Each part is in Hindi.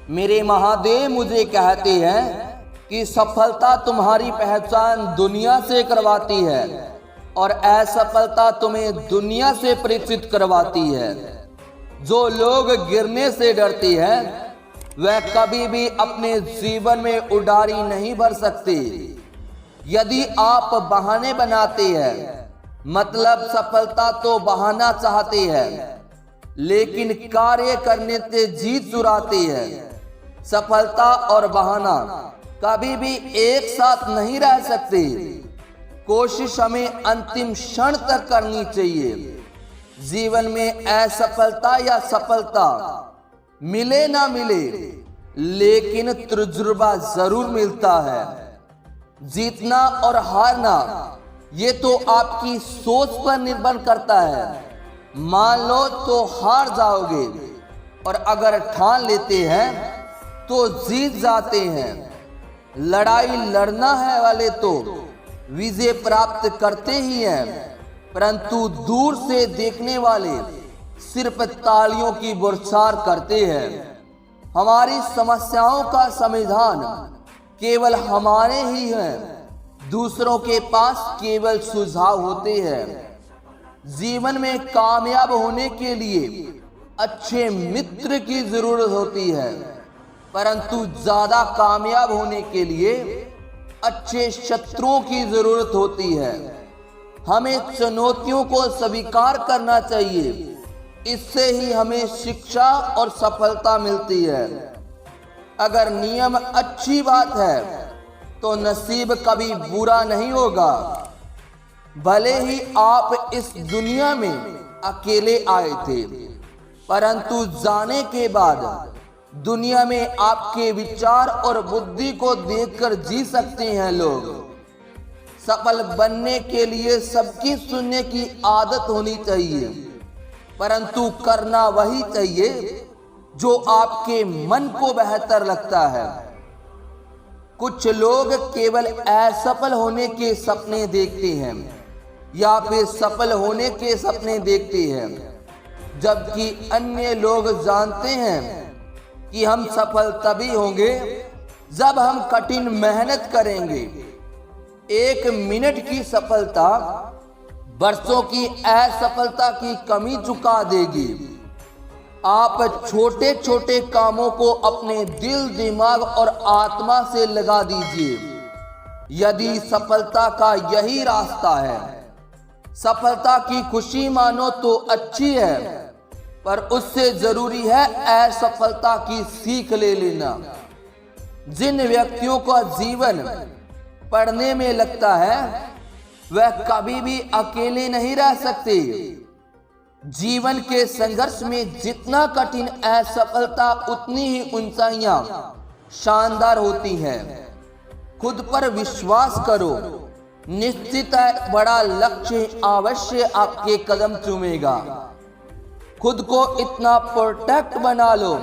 मेरे महादेव मुझे कहते हैं कि सफलता तुम्हारी पहचान दुनिया से करवाती है और असफलता तुम्हें दुनिया से परिचित करवाती है। जो लोग गिरने से डरते हैं वह कभी भी अपने जीवन में उडारी नहीं भर सकते। यदि आप बहाने बनाते हैं मतलब सफलता तो बहाना चाहते हैं, लेकिन कार्य करने से जीत चुराते हैं। सफलता और बहाना कभी भी एक साथ नहीं रह सकते। कोशिश हमें अंतिम क्षण तक करनी चाहिए। जीवन में असफलता या सफलता मिले ना मिले, लेकिन तजुर्बा जरूर मिलता है। जीतना और हारना ये तो आपकी सोच पर निर्भर करता है। मान लो तो हार जाओगे और अगर ठान लेते हैं तो जीत जाते हैं। लड़ाई लड़ना है वाले तो विजय प्राप्त करते ही हैं, परंतु दूर से देखने वाले सिर्फ तालियों की बौछार करते हैं। हमारी समस्याओं का समाधान केवल हमारे ही हैं, दूसरों के पास केवल सुझाव होते हैं। जीवन में कामयाब होने के लिए अच्छे मित्र की जरूरत होती है, परंतु ज्यादा कामयाब होने के लिए अच्छे शत्रुओं की जरूरत होती है। हमें चुनौतियों को स्वीकार करना चाहिए, इससे ही हमें शिक्षा और सफलता मिलती है। अगर नियम अच्छी बात है तो नसीब कभी बुरा नहीं होगा। भले ही आप इस दुनिया में अकेले आए थे, परंतु जाने के बाद दुनिया में आपके विचार और बुद्धि को देखकर जी सकते हैं लोग। सफल बनने के लिए सबकी सुनने की आदत होनी चाहिए, परंतु करना वही चाहिए जो आपके मन को बेहतर लगता है। कुछ लोग केवल असफल होने के सपने देखते हैं या फिर सफल होने के सपने देखते हैं, जबकि अन्य लोग जानते हैं कि हम सफल तभी होंगे जब हम कठिन मेहनत करेंगे। 1 मिनट की सफलता वर्षों की असफलता की कमी चुका देगी। आप छोटे छोटे कामों को अपने दिल, दिमाग और आत्मा से लगा दीजिए। यदि सफलता का यही रास्ता है, सफलता की खुशी मानो तो अच्छी है, पर उससे जरूरी है असफलता की सीख ले लेना। जिन व्यक्तियों का जीवन पढ़ने में लगता है वह कभी भी अकेले नहीं रह सकते। जीवन के संघर्ष में जितना कठिन असफलता उतनी ही ऊंचाइयां शानदार होती हैं। खुद पर विश्वास करो, निश्चित है बड़ा लक्ष्य अवश्य आपके कदम चूमेगा। खुद को इतना परफेक्ट बना लो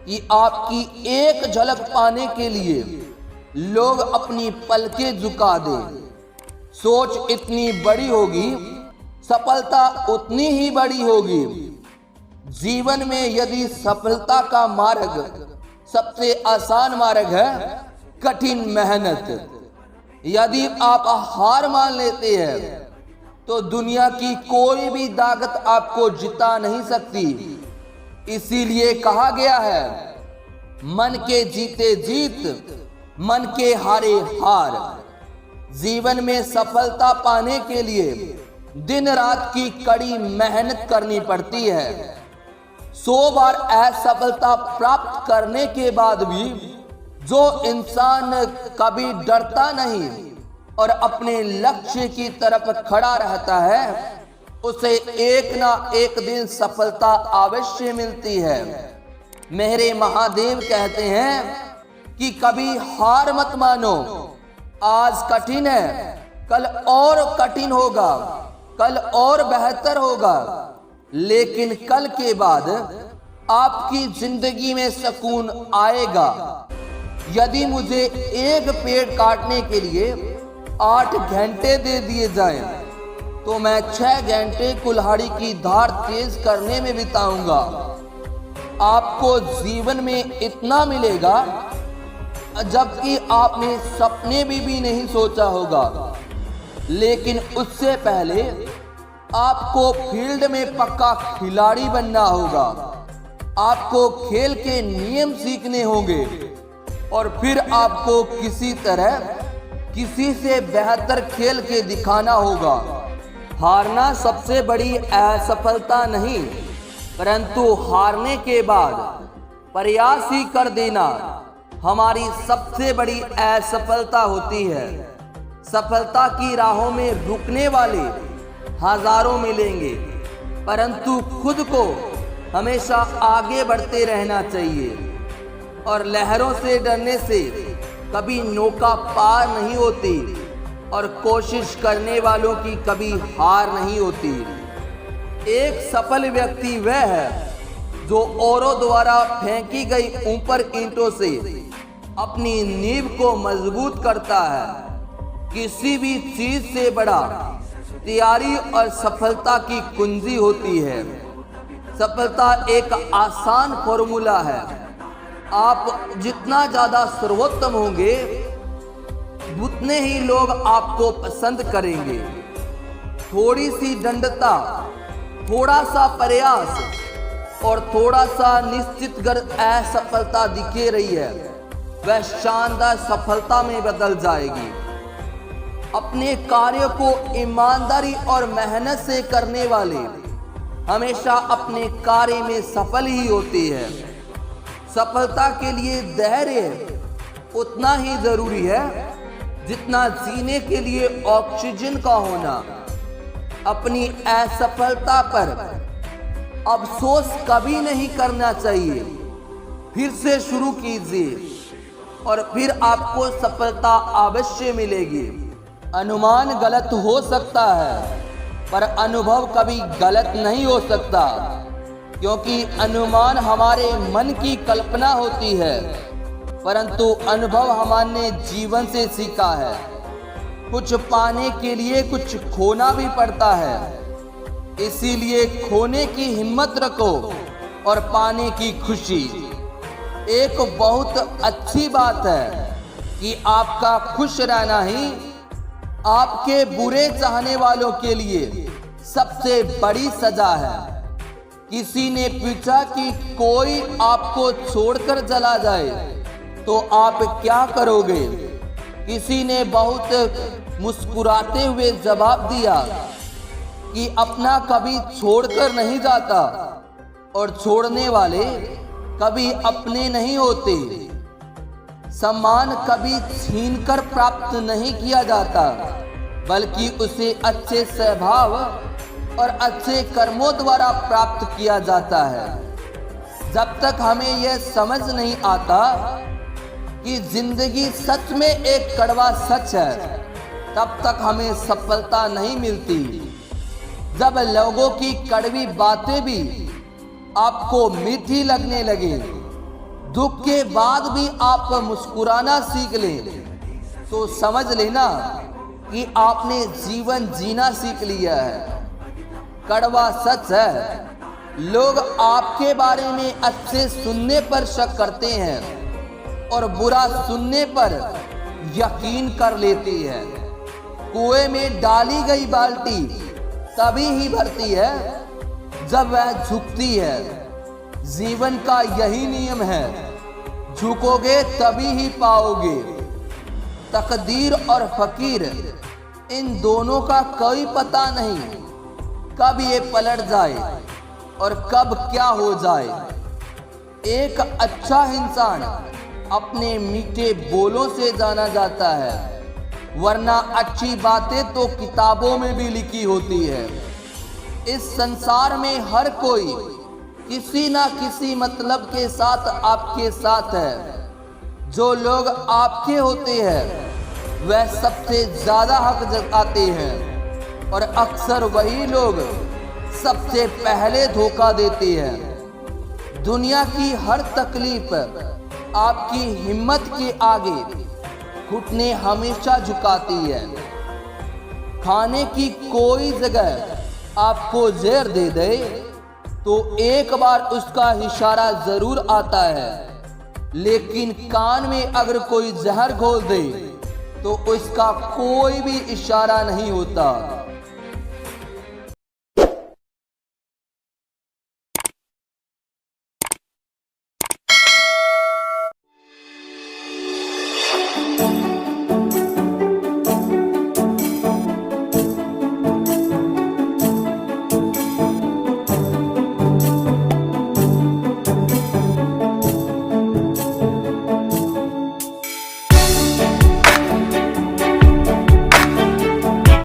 कि आपकी एक झलक पाने के लिए लोग अपनी पलकें झुका दें। सोच इतनी बड़ी होगी, सफलता उतनी ही बड़ी होगी। जीवन में यदि सफलता का मार्ग सबसे आसान मार्ग है कठिन मेहनत, यदि आप हार मान लेते हैं तो दुनिया की कोई भी ताकत आपको जिता नहीं सकती। इसीलिए कहा गया है, मन के जीते जीत, मन के हारे हार। जीवन में सफलता पाने के लिए दिन रात की कड़ी मेहनत करनी पड़ती है। 100 बार असफलता प्राप्त करने के बाद भी जो इंसान कभी डरता नहीं और अपने लक्ष्य की तरफ खड़ा रहता है, उसे एक ना एक दिन सफलता अवश्य मिलती है। मेरे महादेव कहते हैं कि कभी हार मत मानो। आज कठिन है, कल और कठिन होगा, कल और बेहतर होगा, लेकिन कल के बाद आपकी जिंदगी में सुकून आएगा। यदि मुझे एक पेड़ काटने के लिए 8 घंटे दे दिए जाएं, तो मैं 6 घंटे कुल्हाड़ी की धार तेज करने में बिताऊंगा। आपको जीवन में इतना मिलेगा जबकि आपने सपने में भी नहीं सोचा होगा। लेकिन उससे पहले आपको फील्ड में पक्का खिलाड़ी बनना होगा। आपको खेल के नियम सीखने होंगे और फिर आपको किसी तरह किसी से बेहतर खेल के दिखाना होगा। हारना सबसे बड़ी असफलता नहीं, परंतु हारने के बाद प्रयास ही कर देना हमारी सबसे बड़ी असफलता होती है। सफलता की राहों में रुकने वाले हजारों मिलेंगे, परंतु खुद को हमेशा आगे बढ़ते रहना चाहिए। और लहरों से डरने से कभी नौका पार नहीं होती और कोशिश करने वालों की कभी हार नहीं होती। एक सफल व्यक्ति वह है जो औरों द्वारा फेंकी गई ऊपर ईंटों से अपनी नींव को मजबूत करता है। किसी भी चीज से बड़ा तैयारी और सफलता की कुंजी होती है। सफलता एक आसान फॉर्मूला है। आप जितना ज्यादा सर्वोत्तम होंगे उतने ही लोग आपको पसंद करेंगे। थोड़ी सी दृढ़ता, थोड़ा सा प्रयास और थोड़ा सा निश्चित गर असफलता दिखे रही है, वह शानदार सफलता में बदल जाएगी। अपने कार्य को ईमानदारी और मेहनत से करने वाले हमेशा अपने कार्य में सफल ही होते हैं। सफलता के लिए धैर्य उतना ही जरूरी है जितना जीने के लिए ऑक्सीजन का होना। अपनी असफलता पर अफसोस कभी नहीं करना चाहिए। फिर से शुरू कीजिए और फिर आपको सफलता अवश्य मिलेगी। अनुमान गलत हो सकता है, पर अनुभव कभी गलत नहीं हो सकता, क्योंकि अनुमान हमारे मन की कल्पना होती है, परंतु अनुभव हमने जीवन से सीखा है। कुछ पाने के लिए कुछ खोना भी पड़ता है, इसीलिए खोने की हिम्मत रखो और पाने की खुशी। एक बहुत अच्छी बात है कि आपका खुश रहना ही आपके बुरे चाहने वालों के लिए सबसे बड़ी सजा है। किसी ने पूछा कि कोई आपको छोड़कर चला जाए तो आप क्या करोगे? किसी ने बहुत मुस्कुराते हुए जवाब दिया कि अपना कभी छोड़कर नहीं जाता और छोड़ने वाले कभी अपने नहीं होते। सम्मान कभी छीनकर प्राप्त नहीं किया जाता, बल्कि उसे अच्छे स्वभाव और अच्छे कर्मों द्वारा प्राप्त किया जाता है। जब तक हमें यह समझ नहीं आता कि जिंदगी सच में एक कड़वा सच है, तब तक हमें सफलता नहीं मिलती। जब लोगों की कड़वी बातें भी आपको मीठी लगने लगे, दुख के बाद भी आप मुस्कुराना सीख लें, तो समझ लेना कि आपने जीवन जीना सीख लिया है। कड़वा सच है, लोग आपके बारे में अच्छे सुनने पर शक करते हैं और बुरा सुनने पर यकीन कर लेती है। कुएं में डाली गई बाल्टी तभी ही भरती है जब वह झुकती है। जीवन का यही नियम है, झुकोगे तभी ही पाओगे। तकदीर और फकीर, इन दोनों का कोई पता नहीं कब ये पलट जाए और कब क्या हो जाए। एक अच्छा इंसान अपने मीठे बोलों से जाना जाता है, वरना अच्छी बातें तो किताबों में भी लिखी होती है। इस संसार में हर कोई किसी ना किसी मतलब के साथ आपके साथ है। जो लोग आपके होते हैं वह सबसे ज्यादा हक जताते हैं और अक्सर वही लोग सबसे पहले धोखा देते हैं। दुनिया की हर तकलीफ आपकी हिम्मत के आगे घुटने हमेशा झुकाती है। खाने की कोई जगह आपको जहर दे दे तो एक बार उसका इशारा जरूर आता है, लेकिन कान में अगर कोई जहर घोल दे तो उसका कोई भी इशारा नहीं होता।